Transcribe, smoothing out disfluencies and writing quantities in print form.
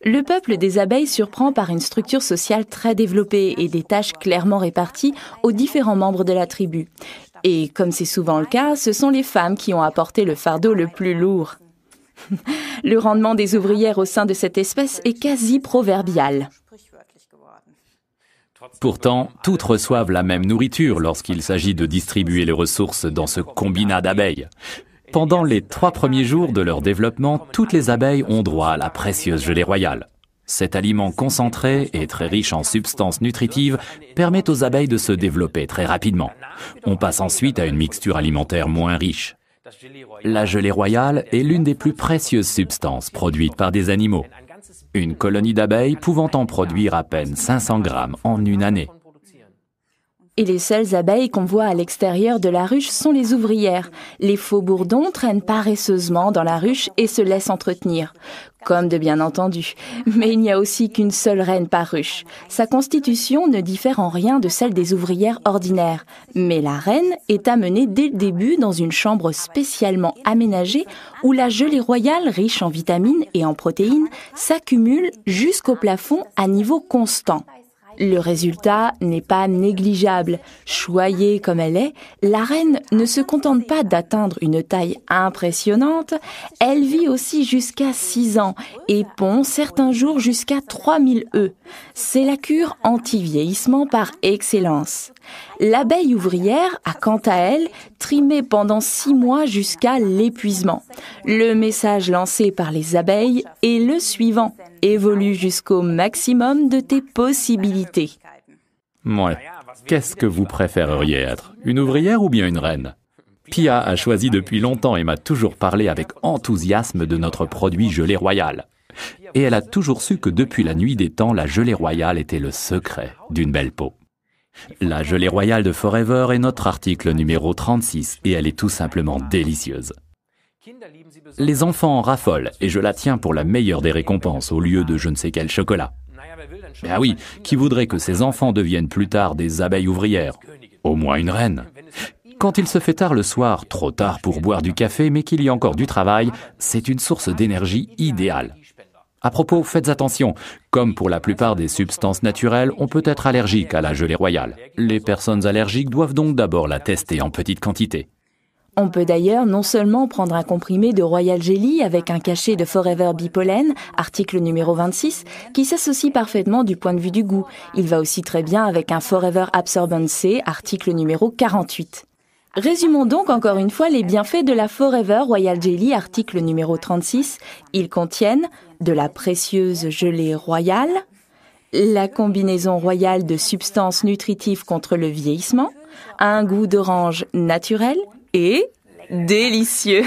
Le peuple des abeilles surprend par une structure sociale très développée et des tâches clairement réparties aux différents membres de la tribu. Et comme c'est souvent le cas, ce sont les femmes qui ont apporté le fardeau le plus lourd. Le rendement des ouvrières au sein de cette espèce est quasi proverbial. Pourtant, toutes reçoivent la même nourriture lorsqu'il s'agit de distribuer les ressources dans ce combinat d'abeilles. Pendant les 3 premiers jours de leur développement, toutes les abeilles ont droit à la précieuse gelée royale. Cet aliment concentré et très riche en substances nutritives permet aux abeilles de se développer très rapidement. On passe ensuite à une mixture alimentaire moins riche. La gelée royale est l'une des plus précieuses substances produites par des animaux. Une colonie d'abeilles pouvant en produire à peine 500 grammes en une année. Et les seules abeilles qu'on voit à l'extérieur de la ruche sont les ouvrières. Les faux bourdons traînent paresseusement dans la ruche et se laissent entretenir. Comme de bien entendu. Mais il n'y a aussi qu'une seule reine par ruche. Sa constitution ne diffère en rien de celle des ouvrières ordinaires. Mais la reine est amenée dès le début dans une chambre spécialement aménagée où la gelée royale, riche en vitamines et en protéines, s'accumule jusqu'au plafond à niveau constant. Le résultat n'est pas négligeable. Choyée comme elle est, la reine ne se contente pas d'atteindre une taille impressionnante, elle vit aussi jusqu'à 6 ans et pond certains jours jusqu'à 3000 œufs. C'est la cure anti-vieillissement par excellence. L'abeille ouvrière a quant à elle trimé pendant 6 mois jusqu'à l'épuisement. Le message lancé par les abeilles est le suivant. Évolue jusqu'au maximum de tes possibilités. Ouais. Qu'est-ce que vous préféreriez être? Une ouvrière ou bien une reine? Pia a choisi depuis longtemps et m'a toujours parlé avec enthousiasme de notre produit gelée royale. Et elle a toujours su que depuis la nuit des temps, la gelée royale était le secret d'une belle peau. La gelée royale de Forever est notre article numéro 36 et elle est tout simplement délicieuse. Les enfants en raffolent et je la tiens pour la meilleure des récompenses au lieu de je ne sais quel chocolat. Mais ah oui, qui voudrait que ses enfants deviennent plus tard des abeilles ouvrières? Au moins une reine. Quand il se fait tard le soir, trop tard pour boire du café mais qu'il y a encore du travail, c'est une source d'énergie idéale. À propos, faites attention, comme pour la plupart des substances naturelles, on peut être allergique à la gelée royale. Les personnes allergiques doivent donc d'abord la tester en petite quantité. On peut d'ailleurs non seulement prendre un comprimé de Royal Jelly avec un cachet de Forever Bipollen, article numéro 26, qui s'associe parfaitement du point de vue du goût. Il va aussi très bien avec un Forever Absorbent C, article numéro 48. Résumons donc encore une fois les bienfaits de la Forever Royal Jelly, article numéro 36. Ils contiennent de la précieuse gelée royale, la combinaison royale de substances nutritives contre le vieillissement, un goût d'orange naturel, et délicieux.